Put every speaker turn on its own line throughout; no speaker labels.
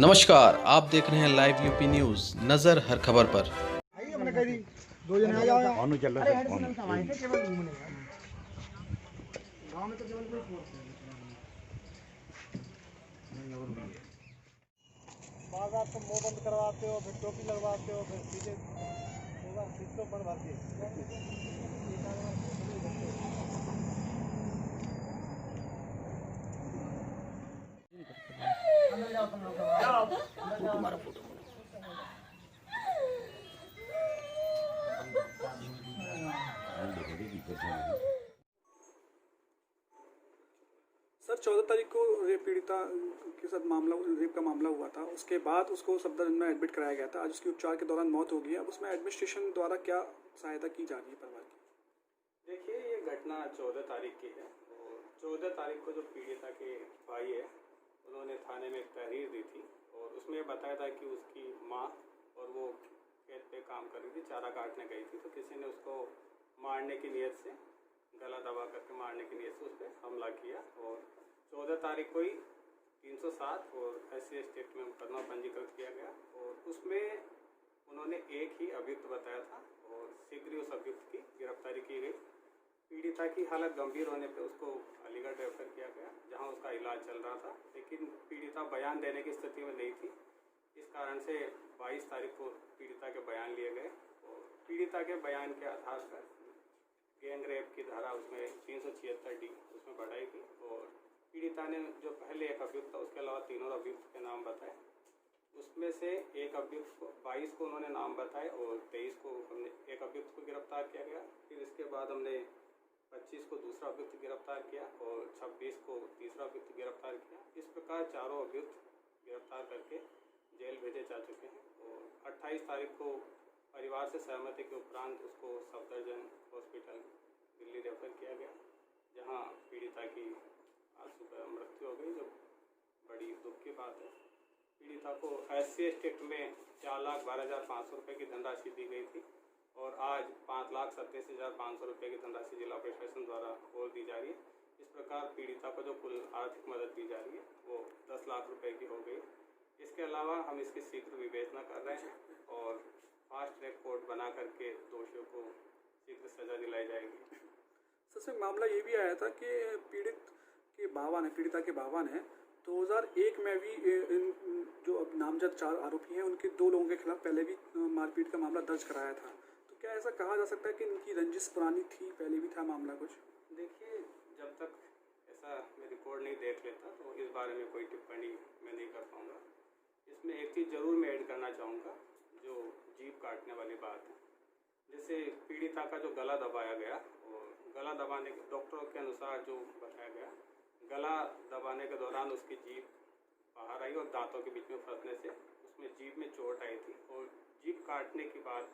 नमस्कार, आप देख रहे हैं लाइव यूपी न्यूज। नजर हर खबर पर।
दो जने आ जाओ।
चल रहा है
बाद आप मुंह बंद करवाते हो, फिर टोपी लगवाते हो, फिर सीधे होगा सीधे पर भर दिए।
सर 14 तारीख को रेप पीड़िता के साथ रेप का मामला हुआ था। उसके बाद उसको सफदरजंग में एडमिट कराया गया था। आज उसकी उपचार के दौरान मौत हो गई है। अब उसमें एडमिनिस्ट्रेशन द्वारा क्या सहायता की जा रही है परिवार की?
देखिए, ये घटना 14 तारीख की है और 14 तारीख को जो पीड़िता के भाई है उन्होंने थाने में एक तहरीर दी थी और उसमें बताया था कि उसकी माँ और वो खेत पे काम कर रही थी, चारा काटने गई थी, तो किसी ने उसको मारने की नीयत से, गला दबा करके मारने की नीयत से उस पर हमला किया और 14 तारीख को ही 307 और SC एक्ट में मुकदमा पंजीकृत किया गया और उसमें उन्होंने एक ही अभियुक्त बताया था और शीघ्र ही उस अभियुक्त की गिरफ्तारी की गई। पीड़िता की हालत गंभीर होने पर उसको अलीगढ़ रेफर किया गया, जहां उसका इलाज चल रहा था, लेकिन पीड़िता बयान देने की स्थिति में नहीं थी। इस कारण से 22 तारीख को पीड़िता के बयान लिए गए और पीड़िता के बयान के आधार पर गैंग रेप की धारा उसमें 376D उसमें बढ़ाई गई और पीड़िता ने जो पहले एक अभियुक्त था उसके अलावा 3 और अभियुक्त के नाम बताए। उसमें से एक अभियुक्त को 22 को उन्होंने नाम बताए और 23 को हमने एक अभियुक्त को गिरफ्तार किया गया। फिर इसके बाद हमने 25 को दूसरा अभियुक्त गिरफ्तार किया और 26 को तीसरा अभियुक्त गिरफ्तार किया। इस प्रकार चारों अभियुक्त गिरफ्तार करके जेल भेजे जा चुके हैं और 28 तारीख को परिवार से सहमति के उपरांत उसको सफदरजंग हॉस्पिटल दिल्ली रेफर किया गया, जहां पीड़िता की आज सुबह मृत्यु हो गई, जो बड़ी दुख की बात है। पीड़िता को SC एक्ट में 4,12,500 रुपये की धनराशि दी गई थी और आज 5,87,500 रुपये की धनराशि जिला प्रशासन द्वारा और दी जा रही है। इस प्रकार पीड़िता को जो कुल आर्थिक मदद दी जा रही है वो 10 लाख रुपये की हो गई। इसके अलावा हम इसकी शीघ्र विवेचना कर रहे हैं और फास्ट ट्रैक कोर्ट बना करके दोषियों को शीघ्र सजा दिलाई जाएगी।
सबसे मामला ये भी आया था कि पीड़िता के बावन है 2001 में भी जो अब नामजद 4 आरोपी हैं उनके 2 लोगों के खिलाफ पहले भी मारपीट का मामला दर्ज कराया था। तो क्या ऐसा कहा जा सकता है कि इनकी रंजिश पुरानी थी, पहले भी था मामला कुछ?
देखिए, जब तक ऐसा मैं रिकॉर्ड नहीं देख लेता तो इस बारे में कोई टिप्पणी मैं नहीं कर पाऊँगा। इसमें एक चीज़ ज़रूर मैं ऐड करना चाहूँगा, जो जीभ काटने वाली बात है। जैसे पीड़िता का जो गला दबाया गया और गला दबाने के डॉक्टरों के अनुसार जो बताया गया, गला दबाने के दौरान उसकी जीभ बाहर आई और दांतों के बीच में फंसने से उसमें जीभ में चोट आई थी और जीभ काटने की बात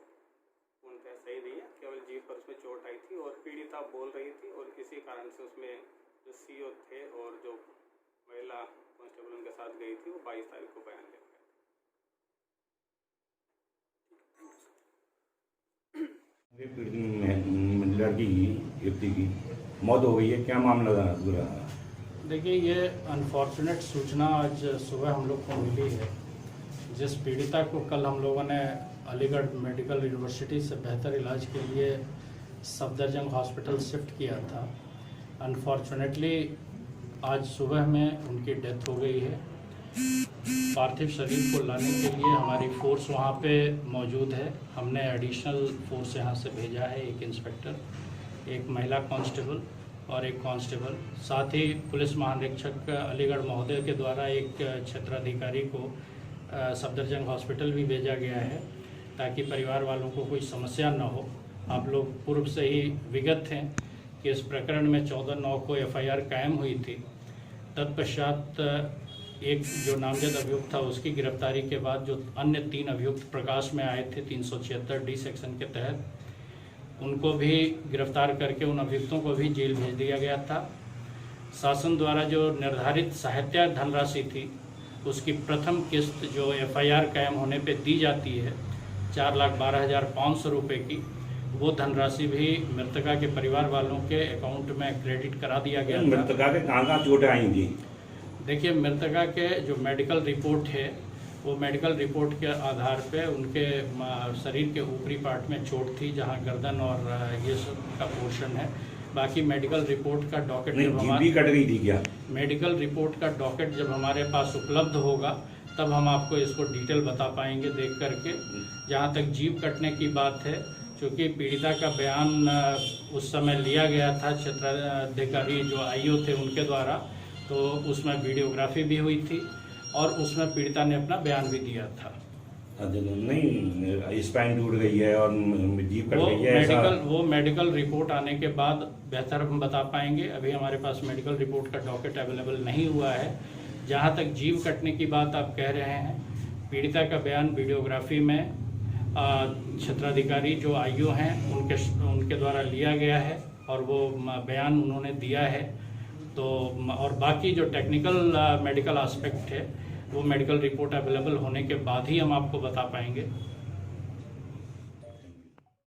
पूर्णतः सही नहीं है, केवल जीभ पर उसमें चोट आई थी और पीड़िता बोल रही थी और इसी कारण से उसमें जो CO थे और जो महिला कांस्टेबल उनके साथ गई थी वो 22 तारीख को बयान दिया
गया। लड़की की युवती की मौत हो गई है, क्या मामला था?
देखिए, ये अनफॉर्चुनेट सूचना आज सुबह हम लोग को मिली है। जिस पीड़िता को कल हम लोगों ने अलीगढ़ मेडिकल यूनिवर्सिटी से बेहतर इलाज के लिए सफदरजंग हॉस्पिटल शिफ्ट किया था, अनफॉर्चुनेटली आज सुबह में उनकी डेथ हो गई है। पार्थिव शरीर को लाने के लिए हमारी फोर्स वहाँ पे मौजूद है। हमने एडिशनल फोर्स यहाँ से भेजा है, एक इंस्पेक्टर, एक महिला कांस्टेबल और एक कांस्टेबल, साथ ही पुलिस महानिरीक्षक अलीगढ़ महोदय के द्वारा एक क्षेत्राधिकारी को सफदरजंग हॉस्पिटल भी भेजा गया है ताकि परिवार वालों को कोई समस्या न हो। आप लोग पूर्व से ही विगत हैं कि इस प्रकरण में 14/9 को FIR कायम हुई थी। तत्पश्चात एक जो नामजद अभियुक्त था उसकी गिरफ्तारी के बाद जो अन्य 3 अभियुक्त प्रकाश में आए थे 376D सेक्शन के तहत, उनको भी गिरफ्तार करके उन अभियुक्तों को भी जेल भेज दिया गया था। शासन द्वारा जो निर्धारित सहायता धनराशि थी उसकी प्रथम किस्त जो FIR कायम होने पे दी जाती है 4,12,500 रुपये की, वो धनराशि भी मृतका के परिवार वालों के अकाउंट में क्रेडिट करा दिया गया था।
मृतका के कहाँ चोटें आई थी?
देखिए, मृतका के जो मेडिकल रिपोर्ट है वो मेडिकल रिपोर्ट के आधार पे उनके शरीर के ऊपरी पार्ट में चोट थी, जहां गर्दन और ये सब का पोर्शन है। बाकी मेडिकल रिपोर्ट का डॉकेट
नहीं, जीभ भी कट गई थी क्या?
मेडिकल रिपोर्ट का डॉकेट जब हमारे पास उपलब्ध होगा तब हम आपको इसको डिटेल बता पाएंगे देख करके। जहाँ तक जीभ कटने की बात है, चूँकि पीड़िता का बयान उस समय लिया गया था क्षेत्राधिकारी जो आईओ थे उनके द्वारा, तो उसमें वीडियोग्राफी भी हुई थी और उसमें पीड़िता ने अपना बयान भी दिया था।
नहीं, स्पाइन टूट गई है और जीभ कट गई है ऐसा?
वो मेडिकल रिपोर्ट आने के बाद बेहतर हम बता पाएंगे। अभी हमारे पास मेडिकल रिपोर्ट का डॉकेट अवेलेबल नहीं हुआ है। जहाँ तक जीभ कटने की बात आप कह रहे हैं, पीड़िता का बयान वीडियोग्राफी में क्षेत्राधिकारी जो आईओ हैं उनके द्वारा लिया गया है और वो बयान उन्होंने दिया है। तो और बाकी जो टेक्निकल मेडिकल एस्पेक्ट है वो मेडिकल रिपोर्ट अवेलेबल होने के बाद ही हम आपको बता पाएंगे।